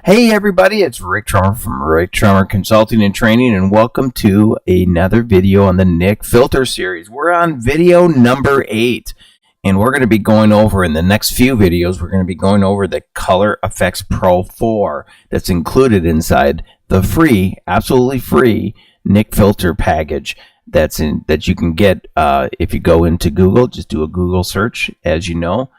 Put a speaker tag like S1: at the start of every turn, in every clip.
S1: Hey everybody, it's Rick Trummer from Rick Trummer Consulting and Training, and welcome to another video on the NIK Filter series. We're on video number 8, and we're going to be going over, in the next few videos, we're going to be going over the Color Efex Pro 4 that's included inside the free, absolutely free NIK Filter package that you can get if you go into Google. Just do a Google search. As you know,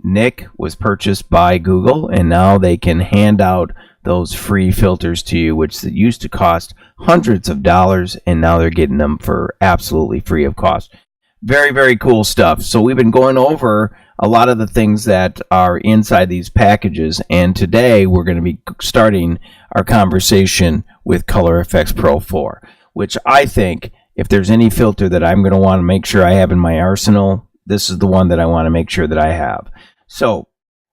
S1: NIK was purchased by Google, and now they can hand out those free filters to you, which used to cost hundreds of dollars, and now they're getting them for absolutely free of cost. Very, very cool stuff. So we've been going over a lot of the things that are inside these packages, and today we're going to be starting our conversation with Color Efex Pro 4, which I think, if there's any filter that I'm going to want to make sure I have in my arsenal, this is the one that I want to make sure that I have. So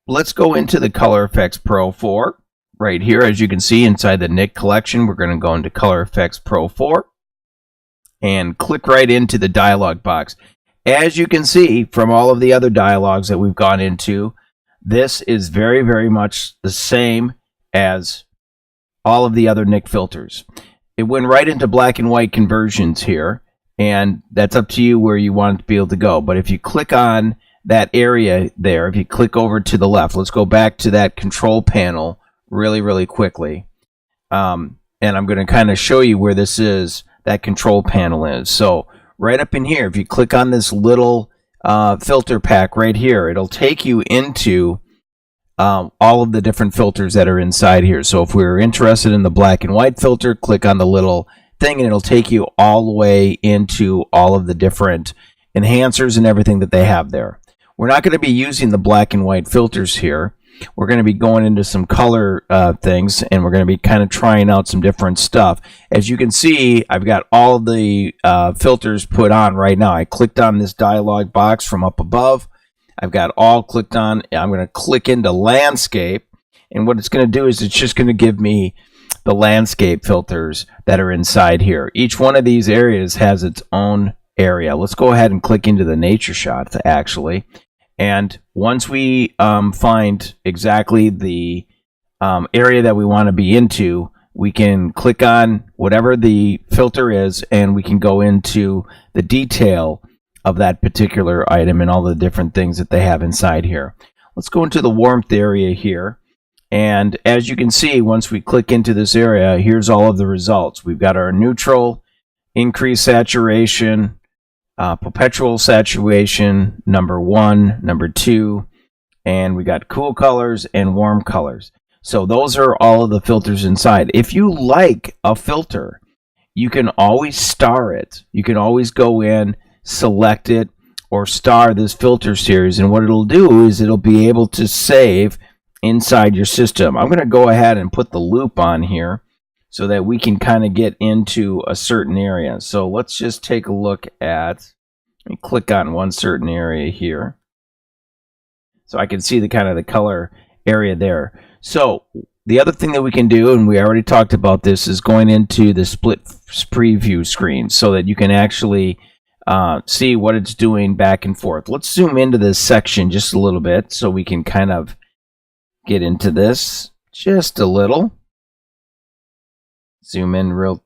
S1: let's go into the Color Efex Pro 4 right here. As you can see inside the NIK collection, we're going to go into Color Efex Pro 4 and click right into the dialog box. As you can see from all of the other dialogues that we've gone into, this is very, very much the same as all of the other NIK filters. It went right into black and white conversions here, and that's up to you where you want it to be able to go. But if you click on that area there, if you click over to the left, let's go back to that control panel really, really quickly. And I'm going to kind of show you where this is, that control panel is. So right up in here, if you click on this little filter pack right here, it'll take you into all of the different filters that are inside here. So if we're interested in the black and white filter, click on the little thing and it'll take you all the way into all of the different enhancers and everything that they have there. We're not going to be using the black and white filters here. We're going to be going into some color things, and we're going to be kind of trying out some different stuff. As you can see, I've got all of the filters put on right now. I clicked on this dialog box from up above. I've got all clicked on. I'm going to click into landscape, and what it's going to do is it's just going to give me the landscape filters that are inside here. Each one of these areas has its own area. Let's go ahead and click into the nature shots actually. And once we find exactly the area that we want to be into, we can click on whatever the filter is, and we can go into the detail of that particular item and all the different things that they have inside here. Let's go into the warmth area here. And as you can see, once we click into this area, here's all of the results. We've got our neutral, increased saturation, perpetual saturation, number 1, number 2, and we got cool colors and warm colors. So those are all of the filters inside. If you like a filter, you can always star it. You can always go in, select it, or star this filter series, and what it'll do is it'll be able to save inside your system. I'm going to go ahead and put the loop on here so that we can kind of get into a certain area. So let's just take a look at, let me click on one certain area here so I can see the kind of the color area there. So the other thing that we can do, and we already talked about this, is going into the split preview screen so that you can actually see what it's doing back and forth. Let's zoom into this section just a little bit so we can kind of get into this just a little. Zoom in real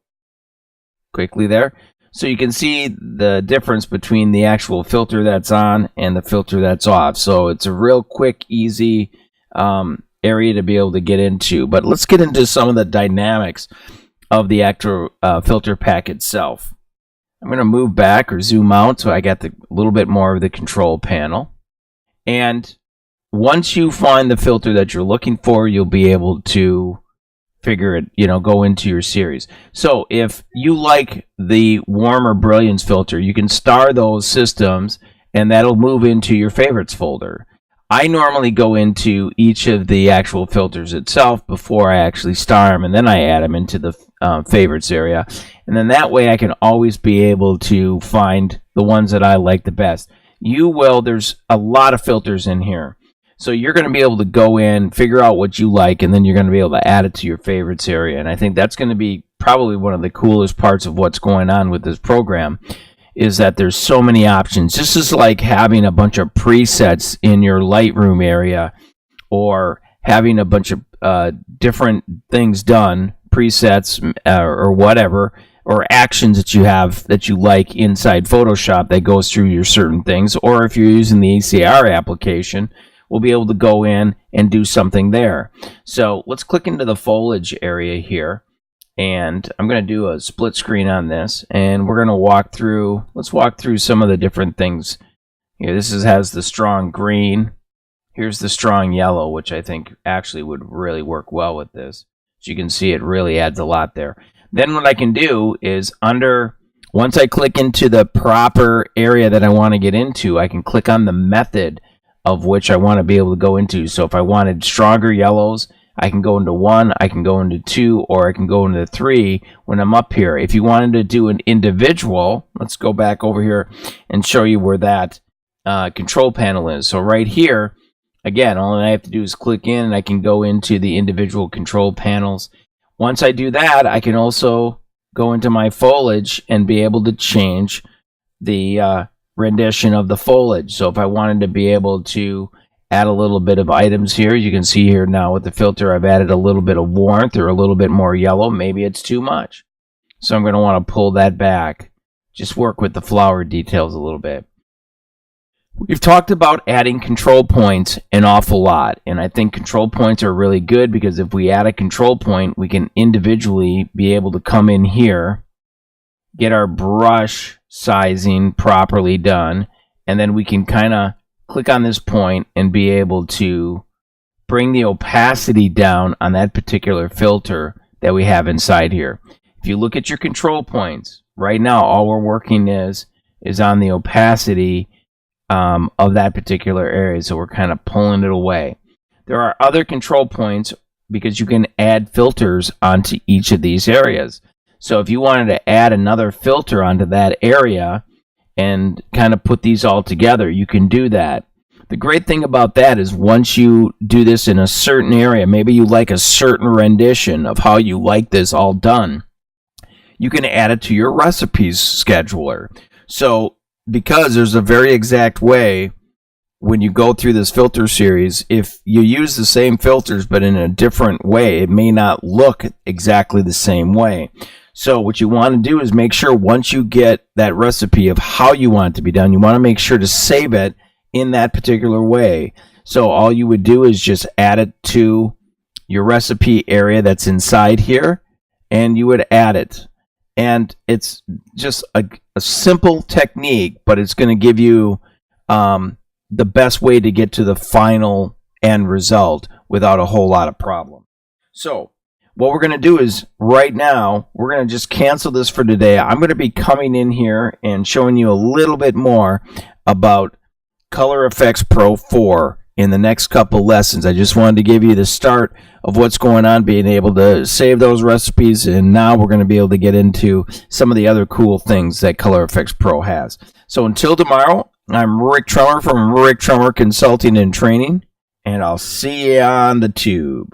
S1: quickly there. So you can see the difference between the actual filter that's on and the filter that's off. So it's a real quick, easy area to be able to get into. But let's get into some of the dynamics of the actual filter pack itself. I'm going to move back or zoom out so I got a little bit more of the control panel. And once you find the filter that you're looking for, you'll be able to figure it, go into your series. So if you like the warmer brilliance filter, you can star those systems and that'll move into your favorites folder. I normally go into each of the actual filters itself before I actually star them, and then I add them into the favorites area. And then that way I can always be able to find the ones that I like the best. There's a lot of filters in here. So you're going to be able to go in, figure out what you like, and then you're going to be able to add it to your favorites area. And I think that's going to be probably one of the coolest parts of what's going on with this program, is that there's so many options. This is like having a bunch of presets in your Lightroom area, or having a bunch of different things done, presets or whatever, or actions that you have that you like inside Photoshop that goes through your certain things, or if you're using the ACR application, we'll be able to go in and do something there. So let's click into the foliage area here, and I'm going to do a split screen on this, and we're going to walk through, let's walk through some of the different things. Here, this has the strong green. Here's the strong yellow, which I think actually would really work well with this. As you can see, it really adds a lot there. Then what I can do is once I click into the proper area that I want to get into, I can click on the method of which I want to be able to go into. So if I wanted stronger yellows, I can go into 1, I can go into 2, or I can go into 3 when I'm up here. If you wanted to do an individual, let's go back over here and show you where that control panel is. So right here, again, all I have to do is click in and I can go into the individual control panels. Once I do that, I can also go into my foliage and be able to change the rendition of the foliage. So if I wanted to be able to add a little bit of items here, you can see here now with the filter I've added a little bit of warmth or a little bit more yellow. Maybe it's too much. So I'm going to want to pull that back. Just work with the flower details a little bit. We've talked about adding control points an awful lot, and I think control points are really good because if we add a control point, we can individually be able to come in here, get our brush sizing properly done, and then we can kind of click on this point and be able to bring the opacity down on that particular filter that we have inside here. If you look at your control points, right now all we're working is on the opacity of that particular area, so we're kind of pulling it away. There are other control points because you can add filters onto each of these areas. So if you wanted to add another filter onto that area and kind of put these all together, you can do that. The great thing about that is once you do this in a certain area, maybe you like a certain rendition of how you like this all done, you can add it to your recipes scheduler. So because there's a very exact way when you go through this filter series, if you use the same filters but in a different way, it may not look exactly the same way. So what you want to do is make sure once you get that recipe of how you want it to be done, you want to make sure to save it in that particular way. So all you would do is just add it to your recipe area that's inside here, and you would add it. And it's just a simple technique, but it's going to give you the best way to get to the final end result without a whole lot of problem. So what we're going to do is right now, we're going to just cancel this for today. I'm going to be coming in here and showing you a little bit more about Color Efex Pro 4 in the next couple lessons. I just wanted to give you the start of what's going on, being able to save those recipes, and now we're going to be able to get into some of the other cool things that Color Efex Pro has. So until tomorrow, I'm Rick Trummer from Rick Trummer Consulting and Training, and I'll see you on the tube.